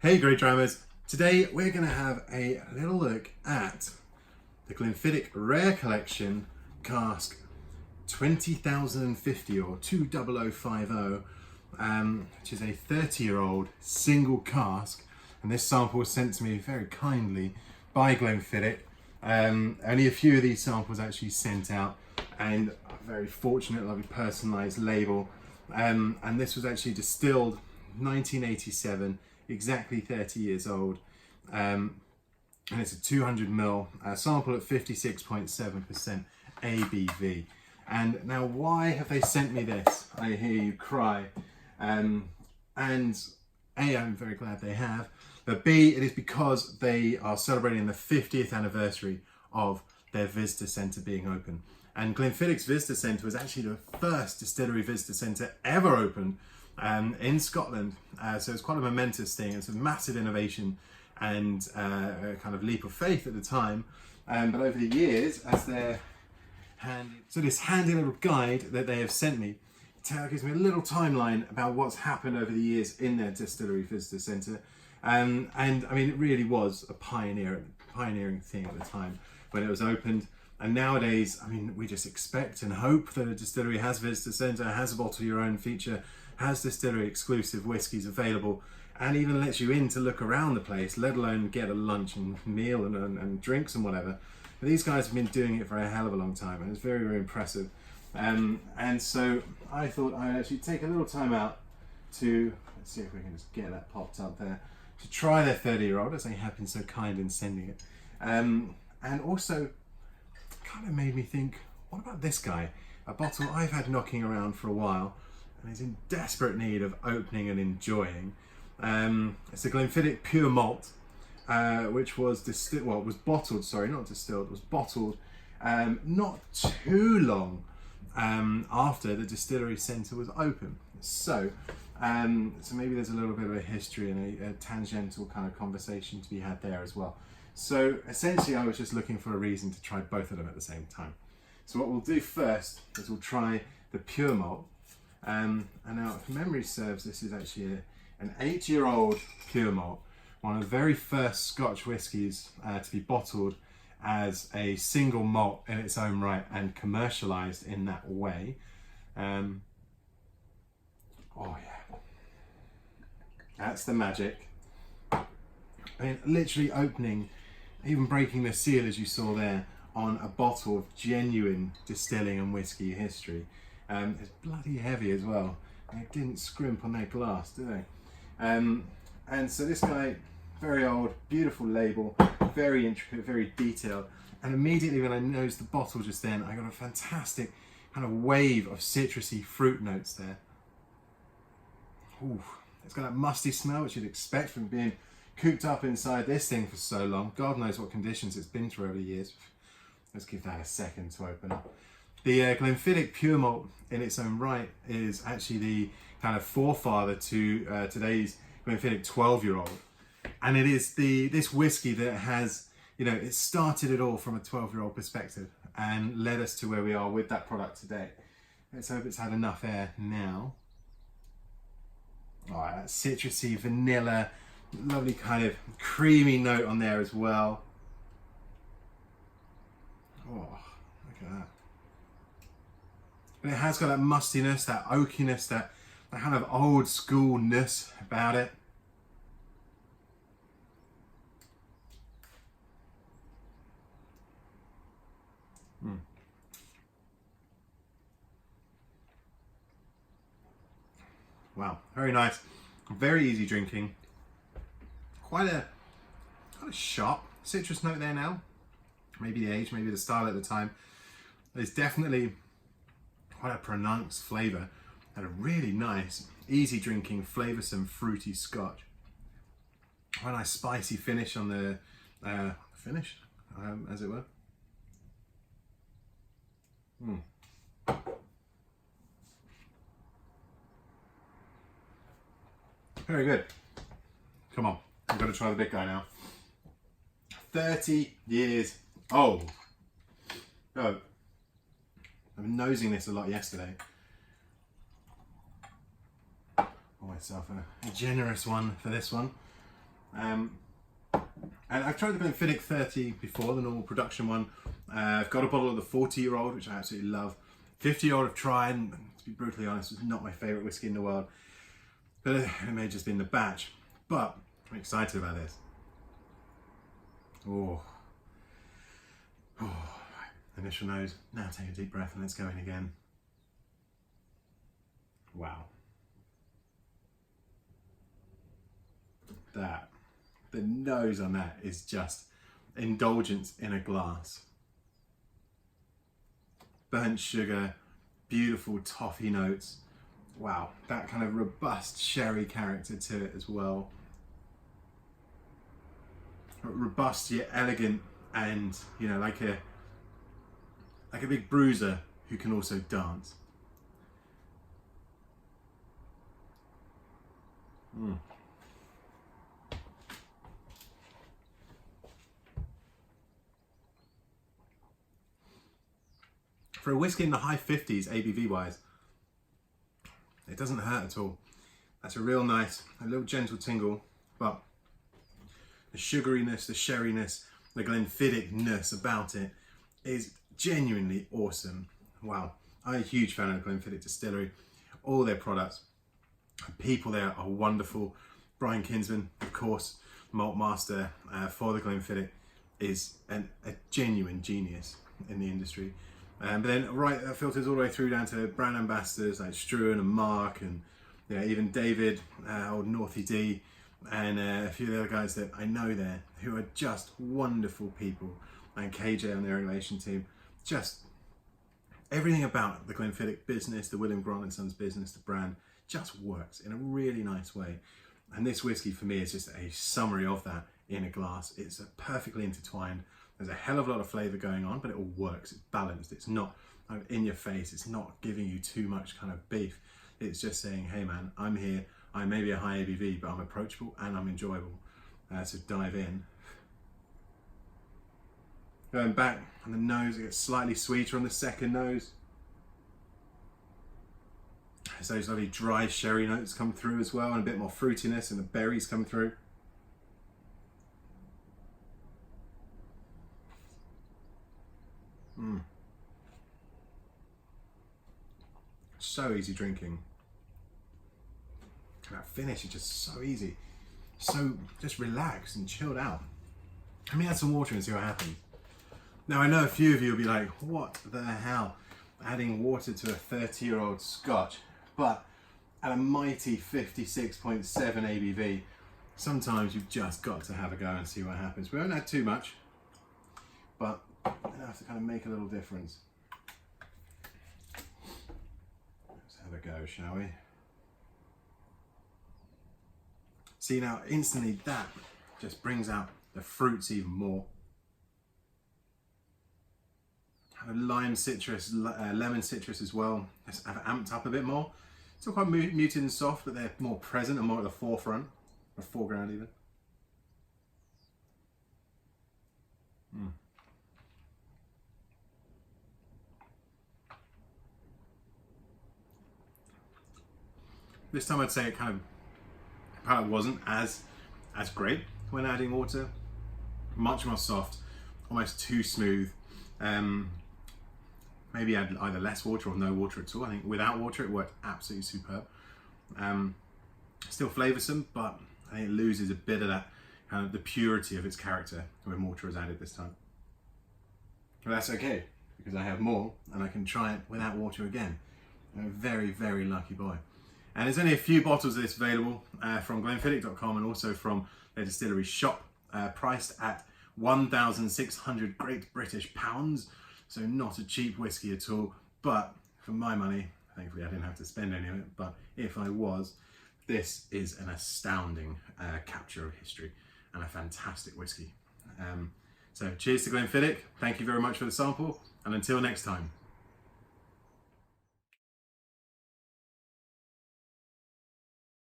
Hey GreatDrams, today we're going to have a little look at the Glenfiddich Rare Collection Cask 20,050 or 20050, which is a 30-year-old single cask, and this sample was sent to me very kindly by Glenfiddich. Only a few of these samples actually sent out, and a very fortunate, lovely personalised label, and this was actually distilled 1987, exactly 30 years old, and it's a 200ml sample at 56.7% ABV. And now, why have they sent me this? I hear you cry. And A, I'm very glad they have, but B, it is because they are celebrating the 50th anniversary of their visitor centre being open. And Glenfiddich's visitor centre was actually the first distillery visitor centre ever opened in Scotland, so it's quite a momentous thing. It's a massive innovation and a kind of leap of faith at the time, but over the years, as they're this handy little guide that they have sent me gives me a little timeline about what's happened over the years in their distillery visitor centre, and I mean, it really was a pioneering thing at the time when it was opened. And nowadays, I mean, we just expect and hope that a distillery has visitor centre, has a bottle your own feature, has distillery exclusive whiskies available, and even lets you in to look around the place, let alone get a lunch and meal and drinks and whatever. But these guys have been doing it for a hell of a long time, and it's very, very impressive. And so I thought I'd actually take a little time out to, let's see if we can just get that popped up there, to try their 30-year-old, as they have been so kind in sending it. And also, kind of made me think, what about this guy? A bottle I've had knocking around for a while and is in desperate need of opening and enjoying. It's the Glenfiddich Pure Malt, which was bottled, sorry, not distilled, was bottled not too long after the distillery centre was open. So maybe there's a little bit of a history and a tangential kind of conversation to be had there as well. So essentially, I was just looking for a reason to try both of them at the same time. So what we'll do first is we'll try the Pure Malt. And now, if memory serves, this is actually an 8-year-old Pure Malt, one of the very first Scotch whiskies to be bottled as a single malt in its own right and commercialised in that way. Oh yeah, that's the magic. I mean, literally opening, even breaking the seal as you saw there, on a bottle of genuine distilling and whiskey history. It's bloody heavy as well. They didn't scrimp on their glass, did they? And so this guy, very old, beautiful label, very intricate, very detailed. And immediately when I nosed the bottle just then, I got a fantastic kind of wave of citrusy fruit notes there. Ooh, it's got that musty smell, which you'd expect from being cooped up inside this thing for so long. God knows what conditions it's been through over the years. Let's give that a second to open up. The Glenfiddich Pure Malt in its own right is actually the kind of forefather to today's Glenfiddich 12-year-old. And it is this whiskey that has, you know, it started it all from a 12-year-old perspective and led us to where we are with that product today. Let's hope it's had enough air now. Oh, that citrusy, vanilla, lovely kind of creamy note on there as well. Oh, look at that. And it has got that mustiness, that oakiness, that kind of old schoolness about it. Wow, very nice, very easy drinking. Quite a sharp citrus note there now. Maybe the age, maybe the style at the time. There's definitely quite a pronounced flavour and a really nice, easy drinking, flavoursome, fruity Scotch. Quite a nice spicy finish on the finish, as it were. Very good. Come on, I've got to try the big guy now. 30 years old. Oh, I've been nosing this a lot yesterday. Pour myself a generous one for this one. And I've tried the Glenfiddich 30 before, the normal production one. I've got a bottle of the 40-year-old, which I absolutely love. 50-year-old I've tried, and to be brutally honest, it's not my favourite whiskey in the world. But it may have just been the batch. But I'm excited about this. Oh. Oh. Initial nose. Now take a deep breath and let's go in again. Wow. The nose on that is just indulgence in a glass. Burnt sugar, beautiful toffee notes. Wow, that kind of robust sherry character to it as well. Robust yet elegant, and you know, like a big bruiser who can also dance. For a whiskey in the high 50s ABV wise, it doesn't hurt at all. That's a real nice, a little gentle tingle, but the sugariness, the sherryness, the Glenfiddich-ness about it is genuinely awesome. Wow, I'm a huge fan of the Glenfiddich distillery. All their products, people there are wonderful. Brian Kinsman, of course, malt master for the Glenfiddich, is a genuine genius in the industry. But then that filters all the way through down to brand ambassadors like Struan and Mark, and you know, even David, old Northy D, and a few of the other guys that I know there who are just wonderful people, and KJ and their relation team. Just everything about the Glenfiddich business, the William Grant & Sons business, the brand, just works in a really nice way. And this whiskey for me is just a summary of that in a glass. It's perfectly intertwined. There's a hell of a lot of flavour going on, but it all works. It's balanced. It's not in your face. It's not giving you too much kind of beef. It's just saying, hey man, I'm here. I may be a high ABV, but I'm approachable and I'm enjoyable. So dive in. Going back on the nose, it gets slightly sweeter on the second nose. So those lovely dry sherry notes come through as well, and a bit more fruitiness, and the berries come through. So easy drinking. That finish is just so easy. So just relaxed and chilled out. Let me add some water and see what happens. Now I know a few of you will be like, what the hell? Adding water to a 30-year-old Scotch, but at a mighty 56.7 ABV, sometimes you've just got to have a go and see what happens. We won't add too much, but enough to kind of make a little difference. Let's have a go, shall we? See now, instantly that just brings out the fruits even more. Kind of lime citrus, lemon citrus as well. Just have it amped up a bit more. Still quite muted and soft, but they're more present and more at the forefront, or foreground even. This time I'd say it kind of palate wasn't as great when adding water. Much more soft, almost too smooth. Maybe add either less water or no water at all. I think without water it worked absolutely superb. Still flavoursome, but I think it loses a bit of that kind of the purity of its character when water is added this time. But that's okay, because I have more and I can try it without water again. I'm a very, very lucky boy. And there's only a few bottles of this available from Glenfiddich.com and also from their distillery shop, priced at 1,600 Great British pounds. So not a cheap whiskey at all, but for my money, thankfully I didn't have to spend any of it, but if I was, this is an astounding capture of history and a fantastic whiskey. So cheers to Glenfiddich, thank you very much for the sample, and until next time.